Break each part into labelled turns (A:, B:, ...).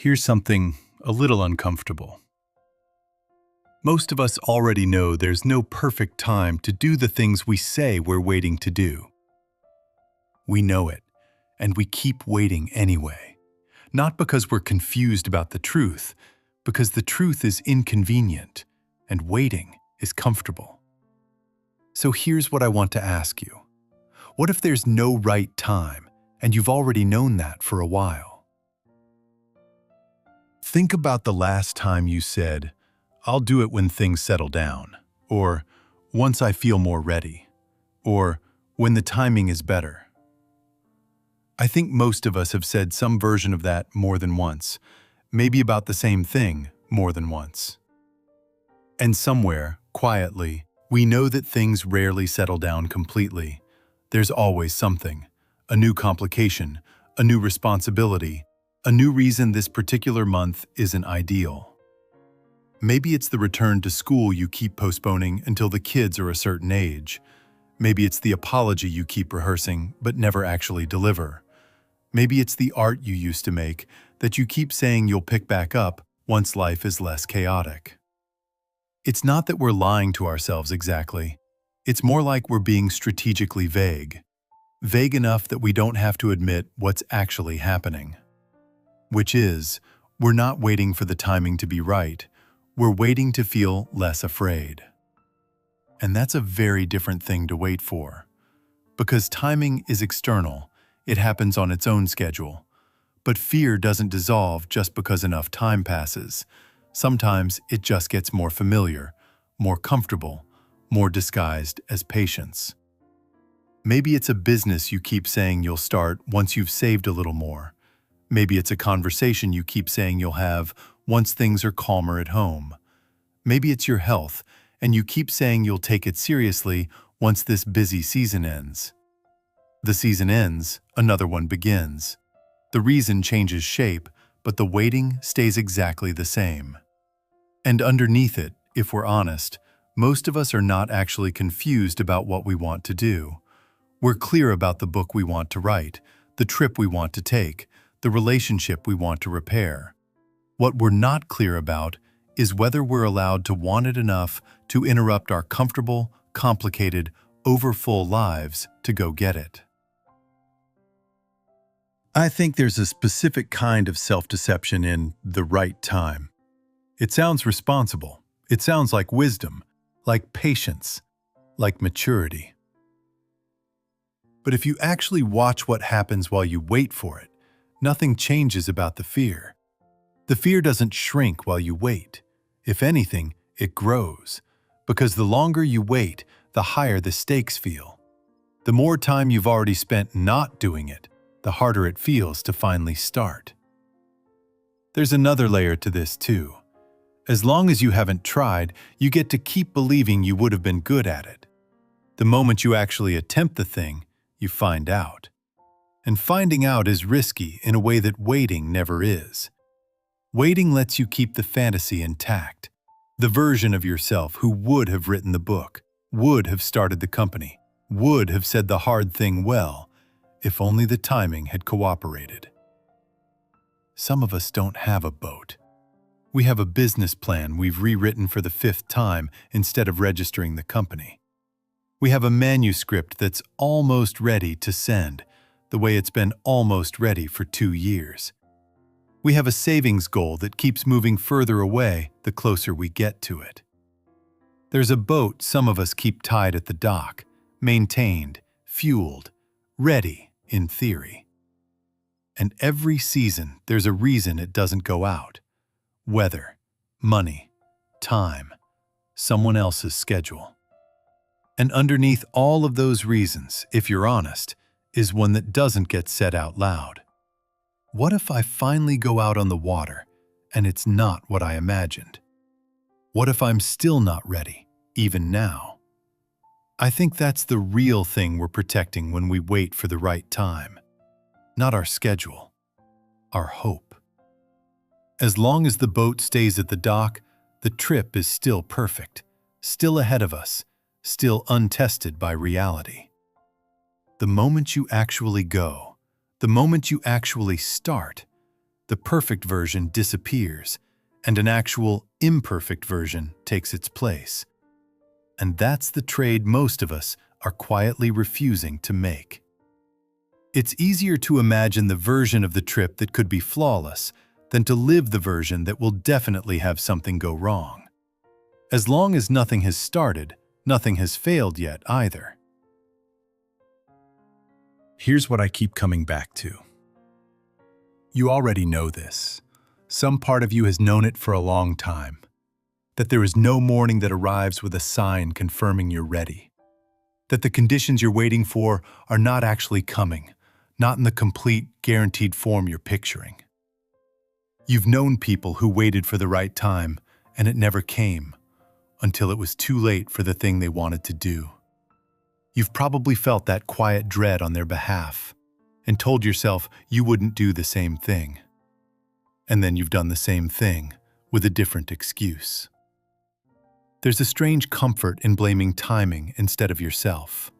A: Here's something a little uncomfortable. Most of us already know there's no perfect time to do the things we say we're waiting to do. We know it, and we keep waiting anyway. Not because we're confused about the truth, because the truth is inconvenient, and waiting is comfortable. So here's what I want to ask you. What if there's no right time, and you've already known that for a while? Think about the last time you said, "I'll do it when things settle down," or "once I feel more ready," or "when the timing is better." I think most of us have said some version of that more than once, maybe about the same thing more than once. And somewhere, quietly, we know that things rarely settle down completely. There's always something, a new complication, a new responsibility, a new reason this particular month isn't ideal. Maybe it's the return to school you keep postponing until the kids are a certain age. Maybe it's the apology you keep rehearsing but never actually deliver. Maybe it's the art you used to make that you keep saying you'll pick back up once life is less chaotic. It's not that we're lying to ourselves exactly. It's more like we're being strategically vague. Vague enough that we don't have to admit what's actually happening. Which is, we're not waiting for the timing to be right. We're waiting to feel less afraid. And that's a very different thing to wait for. Because timing is external, it happens on its own schedule. But fear doesn't dissolve just because enough time passes. Sometimes it just gets more familiar, more comfortable, more disguised as patience. Maybe it's a business you keep saying you'll start once you've saved a little more. Maybe it's a conversation you keep saying you'll have once things are calmer at home. Maybe it's your health, and you keep saying you'll take it seriously once this busy season ends. The season ends, another one begins. The reason changes shape, but the waiting stays exactly the same. And underneath it, if we're honest, most of us are not actually confused about what we want to do. We're clear about the book we want to write, the trip we want to take, the relationship we want to repair. What we're not clear about is whether we're allowed to want it enough to interrupt our comfortable, complicated, overfull lives to go get it. I think there's a specific kind of self-deception in the right time. It sounds responsible. It sounds like wisdom, like patience, like maturity. But if you actually watch what happens while you wait for it, nothing changes about the fear. The fear doesn't shrink while you wait. If anything, it grows. Because the longer you wait, the higher the stakes feel. The more time you've already spent not doing it, the harder it feels to finally start. There's another layer to this too. As long as you haven't tried, you get to keep believing you would have been good at it. The moment you actually attempt the thing, you find out. And finding out is risky in a way that waiting never is. Waiting lets you keep the fantasy intact. The version of yourself who would have written the book, would have started the company, would have said the hard thing well, if only the timing had cooperated. Some of us don't have a boat. We have a business plan we've rewritten for the 5th time instead of registering the company. We have a manuscript that's almost ready to send, the way it's been almost ready for 2 years. We have a savings goal that keeps moving further away the closer we get to it. There's a boat some of us keep tied at the dock, maintained, fueled, ready in theory. And every season there's a reason it doesn't go out. Weather, money, time, someone else's schedule. And underneath all of those reasons, if you're honest, is one that doesn't get said out loud. What if I finally go out on the water and it's not what I imagined? What if I'm still not ready, even now? I think that's the real thing we're protecting when we wait for the right time. Not our schedule, our hope. As long as the boat stays at the dock, the trip is still perfect, still ahead of us, still untested by reality. The moment you actually go, the moment you actually start, the perfect version disappears, and an actual imperfect version takes its place. And that's the trade most of us are quietly refusing to make. It's easier to imagine the version of the trip that could be flawless than to live the version that will definitely have something go wrong. As long as nothing has started, nothing has failed yet either. Here's what I keep coming back to. You already know this. Some part of you has known it for a long time. That there is no morning that arrives with a sign confirming you're ready. That the conditions you're waiting for are not actually coming, not in the complete, guaranteed form you're picturing. You've known people who waited for the right time, and it never came, until it was too late for the thing they wanted to do. You've probably felt that quiet dread on their behalf, and told yourself you wouldn't do the same thing. And then you've done the same thing, with a different excuse. There's a strange comfort in blaming timing instead of yourself.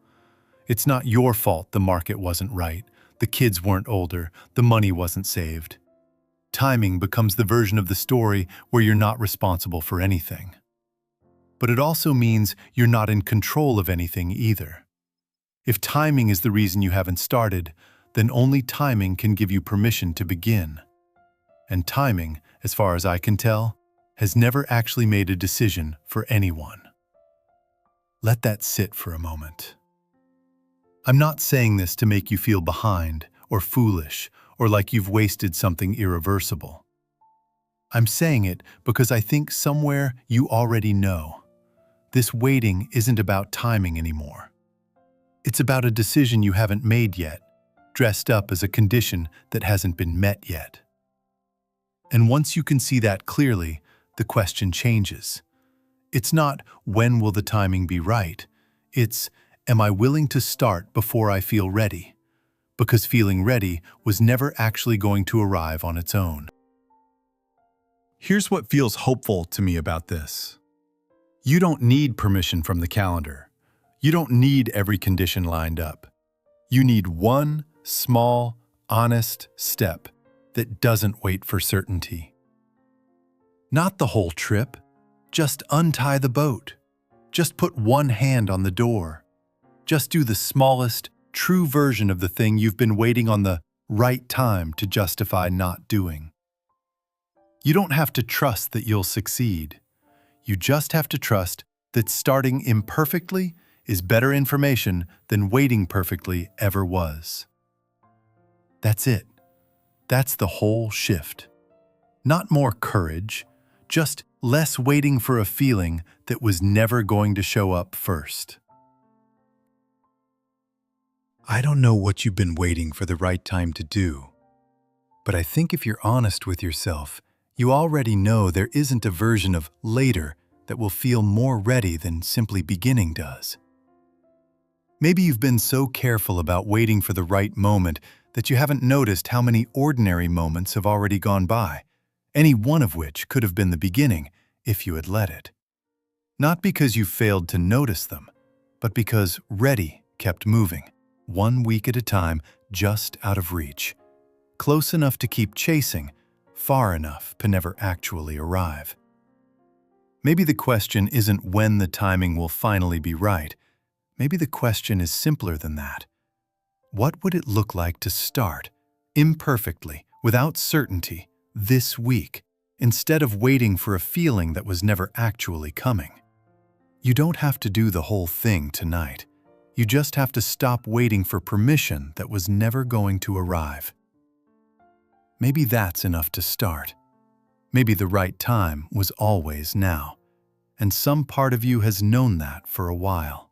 A: It's not your fault the market wasn't right, the kids weren't older, the money wasn't saved. Timing becomes the version of the story where you're not responsible for anything. But it also means you're not in control of anything either. If timing is the reason you haven't started, then only timing can give you permission to begin. And timing, as far as I can tell, has never actually made a decision for anyone. Let that sit for a moment. I'm not saying this to make you feel behind, or foolish, or like you've wasted something irreversible. I'm saying it because I think somewhere you already know. This waiting isn't about timing anymore. It's about a decision you haven't made yet, dressed up as a condition that hasn't been met yet. And once you can see that clearly, the question changes. It's not, when will the timing be right? It's, am I willing to start before I feel ready? Because feeling ready was never actually going to arrive on its own. Here's what feels hopeful to me about this. You don't need permission from the calendar. You don't need every condition lined up. You need one small, honest step that doesn't wait for certainty. Not the whole trip. Just untie the boat. Just put one hand on the door. Just do the smallest, true version of the thing you've been waiting on the right time to justify not doing. You don't have to trust that you'll succeed. You just have to trust that starting imperfectly is better information than waiting perfectly ever was. That's it. That's the whole shift. Not more courage, just less waiting for a feeling that was never going to show up first. I don't know what you've been waiting for the right time to do, but I think if you're honest with yourself, you already know there isn't a version of later that will feel more ready than simply beginning does. Maybe you've been so careful about waiting for the right moment that you haven't noticed how many ordinary moments have already gone by, any one of which could have been the beginning if you had let it. Not because you failed to notice them, but because ready kept moving, 1 week at a time, just out of reach, close enough to keep chasing, far enough to never actually arrive. Maybe the question isn't when the timing will finally be right. Maybe the question is simpler than that. What would it look like to start, imperfectly, without certainty, this week, instead of waiting for a feeling that was never actually coming? You don't have to do the whole thing tonight. You just have to stop waiting for permission that was never going to arrive. Maybe that's enough to start. Maybe the right time was always now, and some part of you has known that for a while.